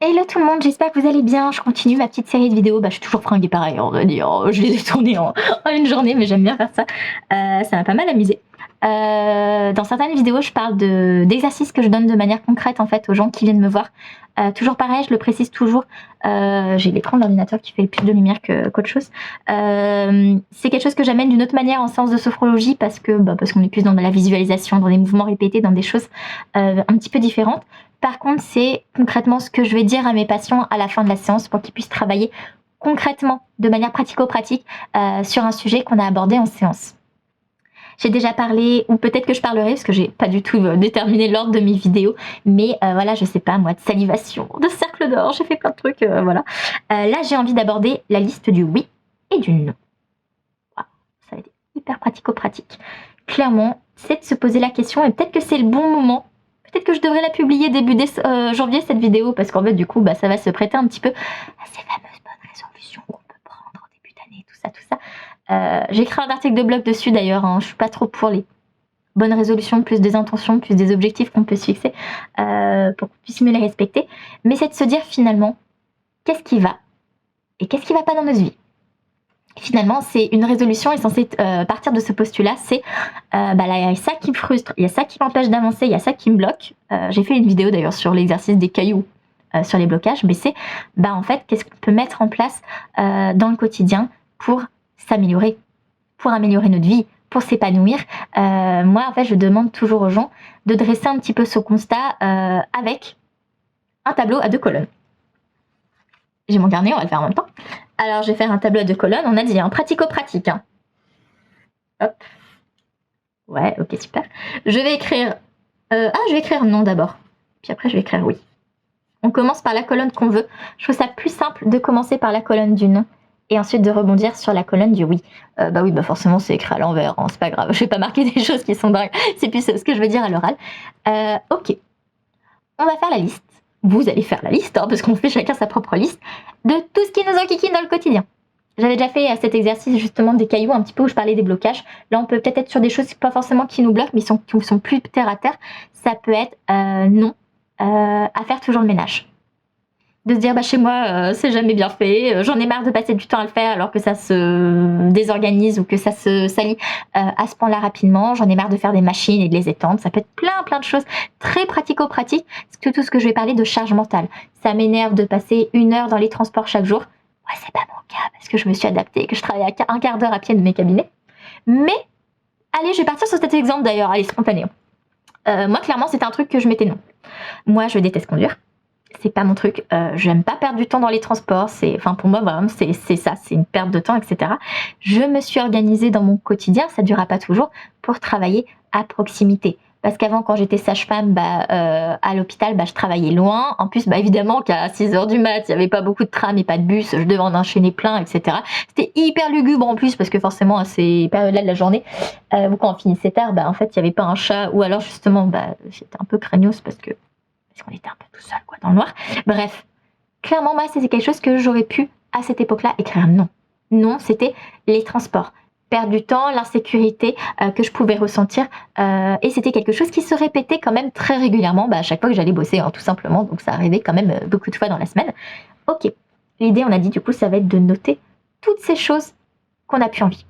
Hello tout le monde, j'espère que vous allez bien. Je continue ma petite série de vidéos. Je suis toujours fringuée pareil, on va dire. Je les ai tournées en une journée, mais j'aime bien faire ça. Ça m'a pas mal amusé. Dans certaines vidéos, je parle d'exercices que je donne de manière concrète en fait aux gens qui viennent me voir. Toujours pareil, je le précise toujours. J'ai l'écran de l'ordinateur qui fait le plus de lumière qu'autre chose. C'est quelque chose que j'amène d'une autre manière en séance de sophrologie parce qu'on est plus dans la visualisation, dans des mouvements répétés, dans des choses un petit peu différentes. Par contre, c'est concrètement ce que je vais dire à mes patients à la fin de la séance pour qu'ils puissent travailler concrètement, de manière pratico-pratique, sur un sujet qu'on a abordé en séance. J'ai déjà parlé, ou peut-être que je parlerai, parce que j'ai pas du tout déterminé l'ordre de mes vidéos, mais voilà, je sais pas moi, de salivation, de cercle d'or, j'ai fait plein de trucs, voilà. Là, j'ai envie d'aborder la liste du oui et du non. Wow, ça va être hyper pratico-pratique. Clairement, c'est de se poser la question, et peut-être que c'est le bon moment. Peut-être que je devrais la publier début janvier, cette vidéo, parce qu'en fait, du coup, ça va se prêter un petit peu à ces fameuses bonnes résolutions qu'on peut prendre au début d'année, tout ça. J'ai écrit un article de blog dessus d'ailleurs, je suis pas trop pour les bonnes résolutions, plus des intentions, plus des objectifs qu'on peut se fixer pour qu'on puisse mieux les respecter. Mais c'est de se dire finalement, qu'est-ce qui va et qu'est-ce qui va pas dans notre vie. Finalement, c'est une résolution est censée partir de ce postulat, c'est là, il y a ça qui me frustre, il y a ça qui m'empêche d'avancer, il y a ça qui me bloque. J'ai fait une vidéo d'ailleurs sur l'exercice des cailloux, sur les blocages, mais c'est en fait, qu'est-ce qu'on peut mettre en place dans le quotidien pour s'améliorer, pour améliorer notre vie, pour s'épanouir. Moi, en fait, je demande toujours aux gens de dresser un petit peu ce constat avec un tableau à 2 colonnes. J'ai mon carnet, on va le faire en même temps. Alors, je vais faire un tableau à 2 colonnes. On a dit, pratico-pratique. Hop. Ouais, ok, super. Je vais écrire... je vais écrire non d'abord. Puis après, je vais écrire oui. On commence par la colonne qu'on veut. Je trouve ça plus simple de commencer par la colonne du non et ensuite de rebondir sur la colonne du oui. Oui, forcément, c'est écrit à l'envers. C'est pas grave. Je vais pas marquer des choses qui sont dingues. C'est plus ce que je veux dire à l'oral. Ok. On va faire la liste. Vous allez faire la liste, parce qu'on fait chacun sa propre liste, de tout ce qui nous enquiquine dans le quotidien. J'avais déjà fait cet exercice justement des cailloux, un petit peu où je parlais des blocages. Là, on peut peut-être être sur des choses pas forcément qui nous bloquent, mais qui sont plus terre à terre. Ça peut être non à faire toujours le ménage. De se dire, chez moi, c'est jamais bien fait, j'en ai marre de passer du temps à le faire alors que ça se désorganise ou que ça se salit à ce point-là rapidement. J'en ai marre de faire des machines et de les étendre. Ça peut être plein de choses très pratico-pratiques. C'est tout ce que je vais parler de charge mentale. Ça m'énerve de passer 1 heure dans les transports chaque jour. Ouais, c'est pas mon cas parce que je me suis adaptée, que je travaille à 1 quart d'heure à pied de mes cabinets. Mais, allez, je vais partir sur cet exemple d'ailleurs, allez, spontané. Moi, clairement, c'était un truc que je mettais non. Moi, je déteste conduire. C'est pas mon truc, j'aime pas perdre du temps dans les transports, pour moi vraiment c'est ça, c'est une perte de temps, etc. Je me suis organisée dans mon quotidien, ça durera pas toujours, pour travailler à proximité. Parce qu'avant, quand j'étais sage-femme à l'hôpital, je travaillais loin. En plus, évidemment qu'à 6h du mat, il n'y avait pas beaucoup de trams et pas de bus, je devais en enchaîner plein, etc. C'était hyper lugubre en plus, parce que forcément, à ces périodes-là de la journée, ou quand on finissait tard, en fait, il n'y avait pas un chat, ou alors justement, j'étais un peu craignos parce qu'on était un peu tout seul dans le noir. Bref, clairement, moi, c'est quelque chose que j'aurais pu, à cette époque-là, écrire non. Non, c'était les transports. Perdre du temps, l'insécurité que je pouvais ressentir. Et c'était quelque chose qui se répétait quand même très régulièrement à chaque fois que j'allais bosser, tout simplement. Donc, ça arrivait quand même beaucoup de fois dans la semaine. Ok, l'idée, on a dit, du coup, ça va être de noter toutes ces choses qu'on n'a plus envie.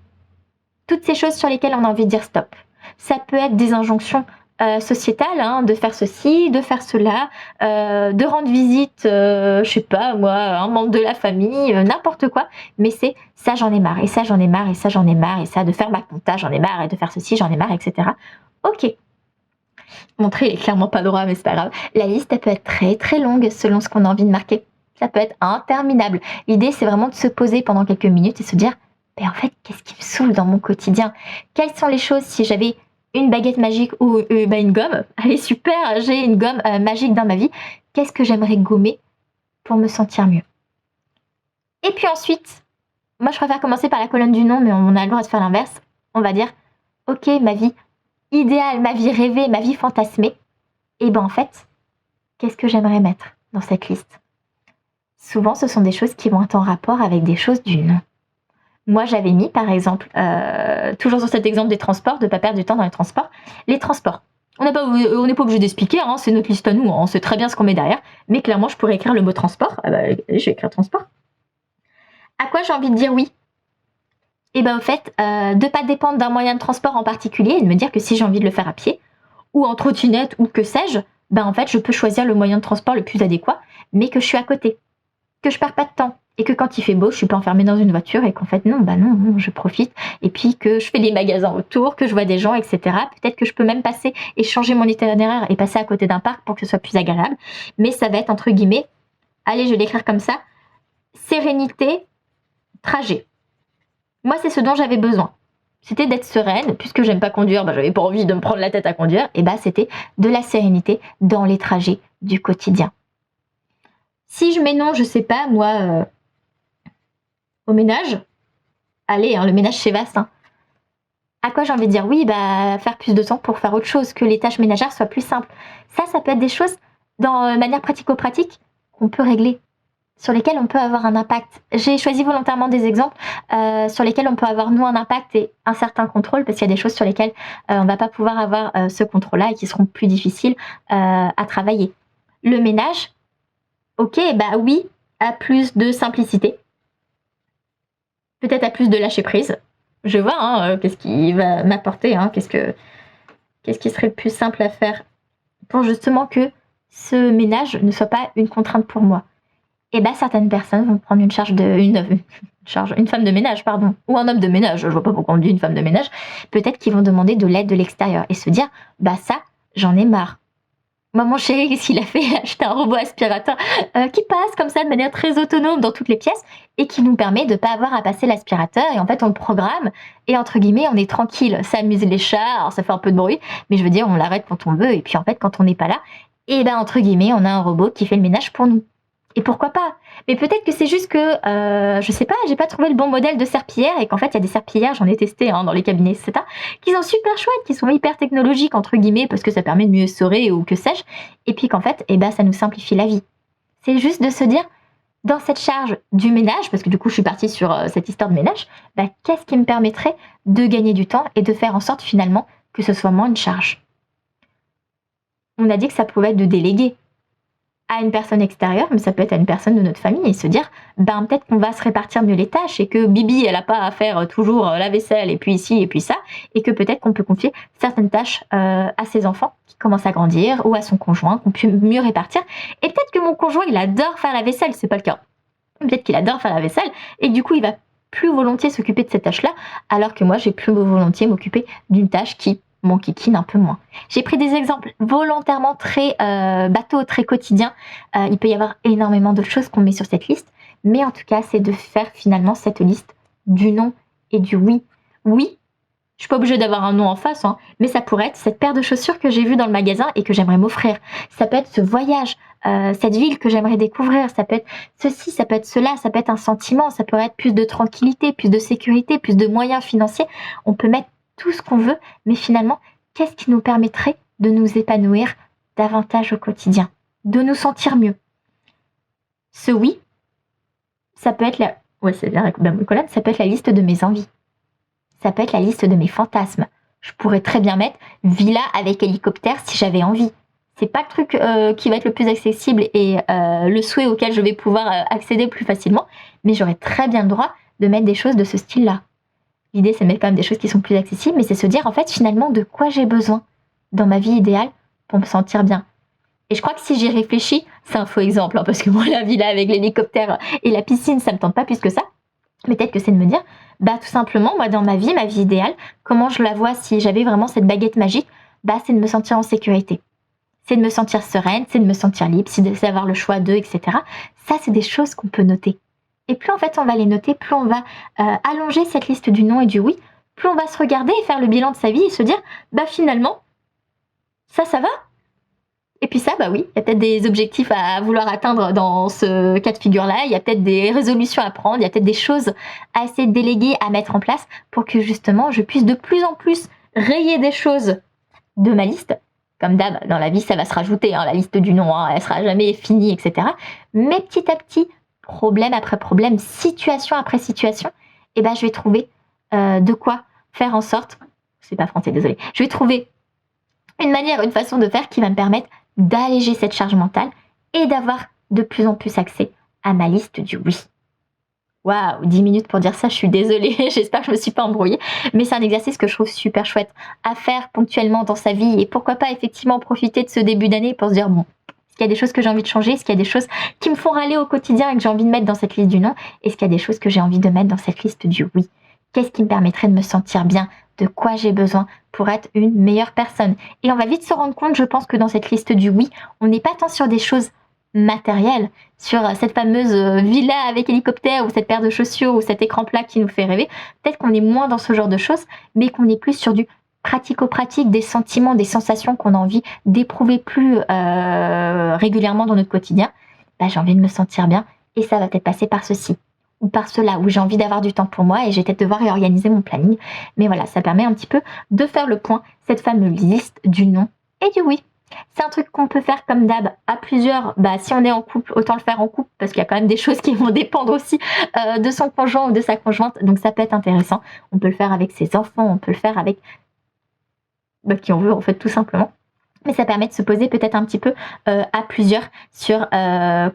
Toutes ces choses sur lesquelles on a envie de dire stop. Ça peut être des injonctions sociétale, de faire ceci, de faire cela, de rendre visite, je sais pas moi, un membre de la famille, n'importe quoi, mais c'est ça j'en ai marre, et ça j'en ai marre, et ça j'en ai marre, et ça de faire ma compta j'en ai marre, et de faire ceci j'en ai marre, etc. Ok. Montrer est clairement pas droit, mais c'est pas grave. La liste elle peut être très très longue selon ce qu'on a envie de marquer. Ça peut être interminable. L'idée c'est vraiment de se poser pendant quelques minutes et se dire, en fait qu'est-ce qui me saoule dans mon quotidien? Quelles sont les choses si j'avais une baguette magique ou une gomme, allez super, j'ai une gomme magique dans ma vie, qu'est-ce que j'aimerais gommer pour me sentir mieux? Et puis ensuite, moi je préfère commencer par la colonne du non, mais on a le droit de faire l'inverse. On va dire, ok, ma vie idéale, ma vie rêvée, ma vie fantasmée, et en fait, qu'est-ce que j'aimerais mettre dans cette liste? Souvent, ce sont des choses qui vont être en rapport avec des choses du non. Moi, j'avais mis, par exemple, toujours sur cet exemple des transports, de ne pas perdre du temps dans les transports. On n'est pas obligé d'expliquer, hein, c'est notre liste à nous, hein, on sait très bien ce qu'on met derrière. Mais clairement, je pourrais écrire le mot transport. Ah bah, je vais écrire transport. À quoi j'ai envie de dire oui? Et ben au fait, de pas dépendre d'un moyen de transport en particulier et de me dire que si j'ai envie de le faire à pied ou en trottinette ou que sais-je, ben en fait, je peux choisir le moyen de transport le plus adéquat, mais que je suis à côté, que je perds pas de temps et que quand il fait beau, je suis pas enfermée dans une voiture et qu'en fait non, bah non, non, je profite et puis que je fais les magasins autour, que je vois des gens, etc. Peut-être que je peux même passer et changer mon itinéraire et passer à côté d'un parc pour que ce soit plus agréable, mais ça va être entre guillemets, allez, je vais l'écrire comme ça, sérénité, trajet. Moi, c'est ce dont j'avais besoin. C'était d'être sereine, puisque j'aime pas conduire, bah, j'avais pas envie de me prendre la tête à conduire, et bah c'était de la sérénité dans les trajets du quotidien. Si je mets non, je sais pas, moi, au ménage, allez, hein, le ménage c'est vaste, hein. À quoi j'ai envie de dire oui, bah faire plus de temps pour faire autre chose, que les tâches ménagères soient plus simples. Ça peut être des choses, dans manière pratico-pratique, qu'on peut régler, sur lesquels on peut avoir un impact. J'ai choisi volontairement des exemples sur lesquels on peut avoir, nous, un impact et un certain contrôle, parce qu'il y a des choses sur lesquelles on va pas pouvoir avoir ce contrôle-là et qui seront plus difficiles à travailler. Le ménage, ok, bah oui, à plus de simplicité, peut-être à plus de lâcher prise. Je vois hein, qu'est-ce qui va m'apporter, hein, qu'est-ce qui serait le plus simple à faire pour justement que ce ménage ne soit pas une contrainte pour moi. Et bah certaines personnes vont prendre une femme de ménage, pardon, ou un homme de ménage, je vois pas pourquoi on dit une femme de ménage, peut-être qu'ils vont demander de l'aide de l'extérieur et se dire, bah ça, j'en ai marre. Moi, mon chéri, qu'est-ce qu'il a fait? Acheter un robot aspirateur qui passe comme ça de manière très autonome dans toutes les pièces et qui nous permet de pas avoir à passer l'aspirateur et en fait on le programme et entre guillemets on est tranquille, ça amuse les chats, alors ça fait un peu de bruit, mais je veux dire on l'arrête quand on veut et puis en fait quand on n'est pas là, et ben entre guillemets on a un robot qui fait le ménage pour nous. Et pourquoi pas? Mais peut-être que c'est juste que, je sais pas, j'ai pas trouvé le bon modèle de serpillière et qu'en fait, il y a des serpillières, j'en ai testé hein, dans les cabinets, etc., qui sont super chouettes, qui sont hyper technologiques, entre guillemets, parce que ça permet de mieux essorer ou que sais-je, et puis qu'en fait, eh ben, ça nous simplifie la vie. C'est juste de se dire, dans cette charge du ménage, parce que du coup, je suis partie sur cette histoire de ménage, bah, qu'est-ce qui me permettrait de gagner du temps et de faire en sorte finalement que ce soit moins une charge? On a dit que ça pouvait être de déléguer à une personne extérieure, mais ça peut être à une personne de notre famille et se dire, ben peut-être qu'on va se répartir mieux les tâches et que Bibi, elle a pas à faire toujours la vaisselle et puis ici et puis ça, et que peut-être qu'on peut confier certaines tâches à ses enfants qui commencent à grandir ou à son conjoint, qu'on peut mieux répartir. Et peut-être que mon conjoint, il adore faire la vaisselle, c'est pas le cas. Peut-être qu'il adore faire la vaisselle et du coup, il va plus volontiers s'occuper de cette tâche-là, alors que moi, j'ai plus volontiers m'occuper d'une tâche qui m'enquiquine un peu moins. J'ai pris des exemples volontairement très bateaux, très quotidiens. Il peut y avoir énormément d'autres choses qu'on met sur cette liste, mais en tout cas, c'est de faire finalement cette liste du non et du oui. Oui, je suis pas obligée d'avoir un non en face, hein, mais ça pourrait être cette paire de chaussures que j'ai vue dans le magasin et que j'aimerais m'offrir. Ça peut être ce voyage, cette ville que j'aimerais découvrir. Ça peut être ceci, ça peut être cela, ça peut être un sentiment, ça pourrait être plus de tranquillité, plus de sécurité, plus de moyens financiers. On peut mettre tout ce qu'on veut, mais finalement, qu'est-ce qui nous permettrait de nous épanouir davantage au quotidien, de nous sentir mieux? Ce oui, ça peut être c'est bien, Colette, ça peut être la liste de mes envies. Ça peut être la liste de mes fantasmes. Je pourrais très bien mettre villa avec hélicoptère si j'avais envie. C'est pas le truc qui va être le plus accessible et le souhait auquel je vais pouvoir accéder plus facilement, mais j'aurais très bien le droit de mettre des choses de ce style-là. L'idée, c'est de mettre quand même des choses qui sont plus accessibles, mais c'est se dire en fait finalement de quoi j'ai besoin dans ma vie idéale pour me sentir bien. Et je crois que si j'y réfléchis, c'est un faux exemple, hein, parce que moi la villa avec l'hélicoptère et la piscine, ça me tente pas plus que ça. Mais peut-être que c'est de me dire, bah tout simplement, moi dans ma vie idéale, comment je la vois si j'avais vraiment cette baguette magique, bah c'est de me sentir en sécurité. C'est de me sentir sereine, c'est de me sentir libre, c'est d'avoir le choix d'eux, etc. Ça, c'est des choses qu'on peut noter. Et plus en fait on va les noter, plus on va allonger cette liste du non et du oui, plus on va se regarder et faire le bilan de sa vie et se dire, bah finalement, ça va? Et puis ça, bah oui, il y a peut-être des objectifs à vouloir atteindre dans ce cas de figure-là, il y a peut-être des résolutions à prendre, il y a peut-être des choses à essayer de déléguer, à mettre en place pour que justement je puisse de plus en plus rayer des choses de ma liste. Comme d'hab, dans la vie, ça va se rajouter, hein, la liste du non, hein, elle sera jamais finie, etc. Mais petit à petit, problème après problème, situation après situation, et ben je vais trouver de quoi faire en sorte, c'est pas français, désolé, je vais trouver une manière, une façon de faire qui va me permettre d'alléger cette charge mentale et d'avoir de plus en plus accès à ma liste du oui. Waouh, 10 minutes pour dire ça, je suis désolée, j'espère que je me suis pas embrouillée, mais c'est un exercice que je trouve super chouette à faire ponctuellement dans sa vie et pourquoi pas effectivement profiter de ce début d'année pour se dire bon, est-ce qu'il y a des choses que j'ai envie de changer, est-ce qu'il y a des choses qui me font râler au quotidien et que j'ai envie de mettre dans cette liste du non, est-ce qu'il y a des choses que j'ai envie de mettre dans cette liste du oui. Qu'est-ce qui me permettrait de me sentir bien, de quoi j'ai besoin pour être une meilleure personne. Et on va vite se rendre compte, je pense, que dans cette liste du oui, on n'est pas tant sur des choses matérielles, sur cette fameuse villa avec hélicoptère ou cette paire de chaussures ou cet écran plat qui nous fait rêver. Peut-être qu'on est moins dans ce genre de choses, mais qu'on est plus sur du pratico-pratique, des sentiments, des sensations qu'on a envie d'éprouver plus régulièrement dans notre quotidien. Bah, j'ai envie de me sentir bien et ça va peut-être passer par ceci ou par cela, où j'ai envie d'avoir du temps pour moi et je vais peut-être devoir réorganiser mon planning. Mais voilà, ça permet un petit peu de faire le point, cette fameuse liste du non et du oui. C'est un truc qu'on peut faire comme d'hab à plusieurs. Bah, si on est en couple, autant le faire en couple parce qu'il y a quand même des choses qui vont dépendre aussi de son conjoint ou de sa conjointe. Donc ça peut être intéressant. On peut le faire avec ses enfants, on peut le faire avec qui on veut en fait tout simplement. Mais ça permet de se poser peut-être un petit peu à plusieurs sur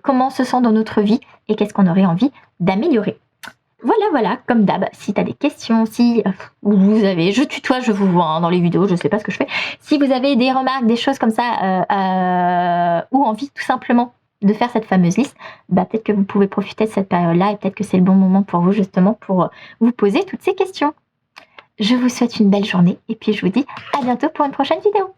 comment on se sent dans notre vie et qu'est-ce qu'on aurait envie d'améliorer. Voilà, comme d'hab, si tu as des questions, si vous avez, je tutoie, je vous vois hein, dans les vidéos, je sais pas ce que je fais. Si vous avez des remarques, des choses comme ça, ou envie tout simplement de faire cette fameuse liste, bah, peut-être que vous pouvez profiter de cette période-là et peut-être que c'est le bon moment pour vous justement pour vous poser toutes ces questions. Je vous souhaite une belle journée et puis je vous dis à bientôt pour une prochaine vidéo.